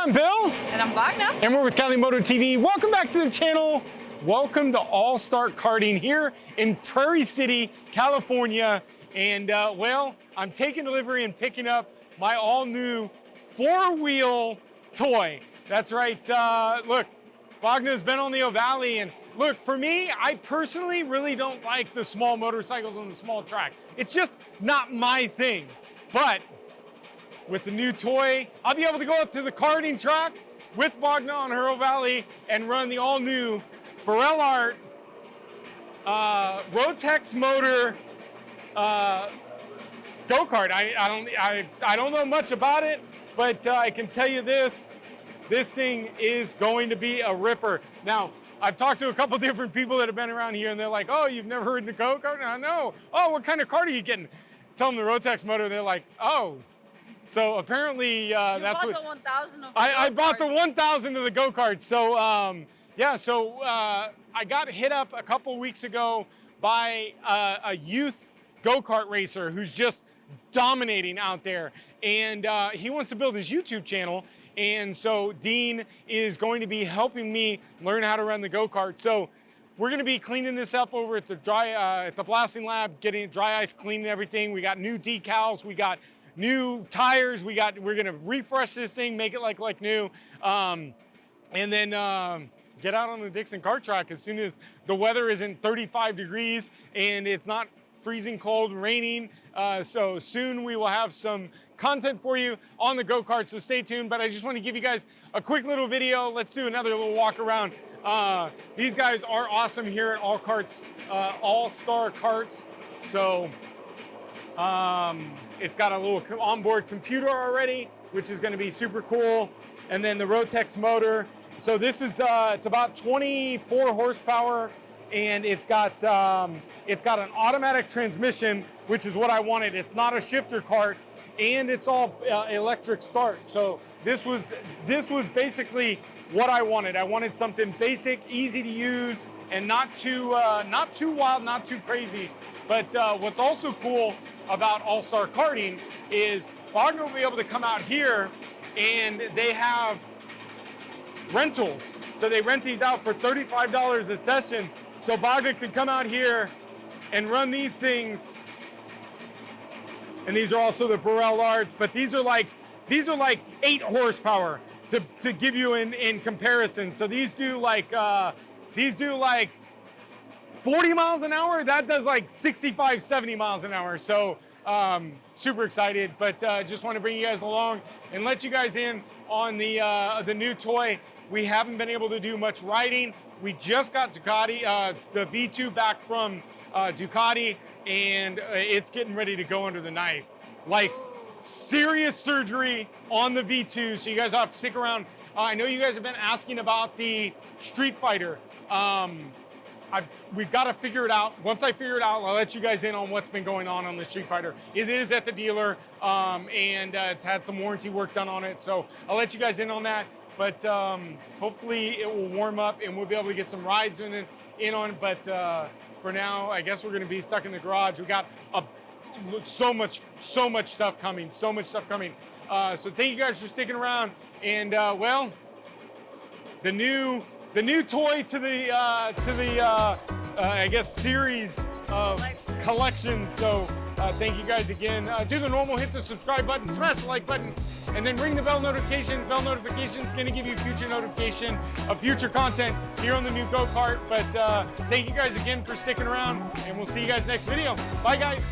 I'm Bill. And I'm Wagner. And we're with Cali Moto TV. Welcome back to the channel. Welcome to All-Star Karting here in Prairie City, California. And well, I'm taking delivery and picking up my all-new four-wheel toy. That's right. Look, Wagner's been on the Valley, and look, for me, I personally really don't like the small motorcycles on the small track. It's just not my thing. But with the new toy, I'll be able to go up to the karting track with Wagner on Hero Valley and run the all-new Burrell Art Rotex motor go-kart. I don't know much about it, but I can tell you this thing is going to be a ripper. Now, I've talked to a couple different people that have been around here, and they're like, "Oh, you've never ridden a go-kart?" I know. "Oh, what kind of kart are you getting?" Tell them the Rotex motor, they're like, "Oh." So apparently that's what. The 1000 of I bought the 1000 of the go-karts. So yeah, so I got hit up a couple weeks ago by a youth go-kart racer who's just dominating out there, and he wants to build his YouTube channel. And so Dean is going to be helping me learn how to run the go-kart. So we're going to be cleaning this up over at the at the blasting lab, getting it dry ice, cleaning everything. We got new decals, we got new tires, we're going to refresh this thing, make it like new, and then get out on the Dixon kart track as soon as the weather isn't 35 degrees and it's not freezing cold, raining. So soon we will have some content for you on the go-kart, so stay tuned. But I just want to give you guys a quick little video. Let's do another little walk around. These guys are awesome here at All-Star Karts. So it's got a little onboard computer already, which is going to be super cool. And then the Rotex motor. So this is it's about 24 horsepower, and it's got an automatic transmission, which is what I wanted. It's not a shifter kart, and it's all electric start. So this was basically what I wanted. I wanted something basic, easy to use, and not too wild, not too crazy. But what's also cool about All-Star Karting is Wagner will be able to come out here, and they have rentals. So they rent these out for $35 a session. So Wagner can come out here and run these things. And these are also the Burrell Arts, but these are like 8 horsepower to give you in comparison. So these do like 40 miles an hour. That does like 65, 70 miles an hour. So super excited, but just want to bring you guys along and let you guys in on the new toy. We haven't been able to do much riding. We just got Ducati, the V2 back from Ducati, and it's getting ready to go under the knife. Like serious surgery on the V2, so you guys have to stick around. I know you guys have been asking about the Street Fighter. We've got to figure it out. Once I figure it out, I'll let you guys in on what's been going on the Street Fighter. It is at the dealer, and it's had some warranty work done on it, so I'll let you guys in on that. But hopefully it will warm up and we'll be able to get some rides in on it. But for now, I guess we're going to be stuck in the garage. We got so much stuff coming, So thank you guys for sticking around. And well, the new toy to the I guess series of collection. So thank you guys again. Do the normal, hit the subscribe button, smash the like button, and then ring the bell notification. Bell notification is going to give you future notification of future content here on the new go-kart. But thank you guys again for sticking around, and we'll see you guys next video. Bye, guys.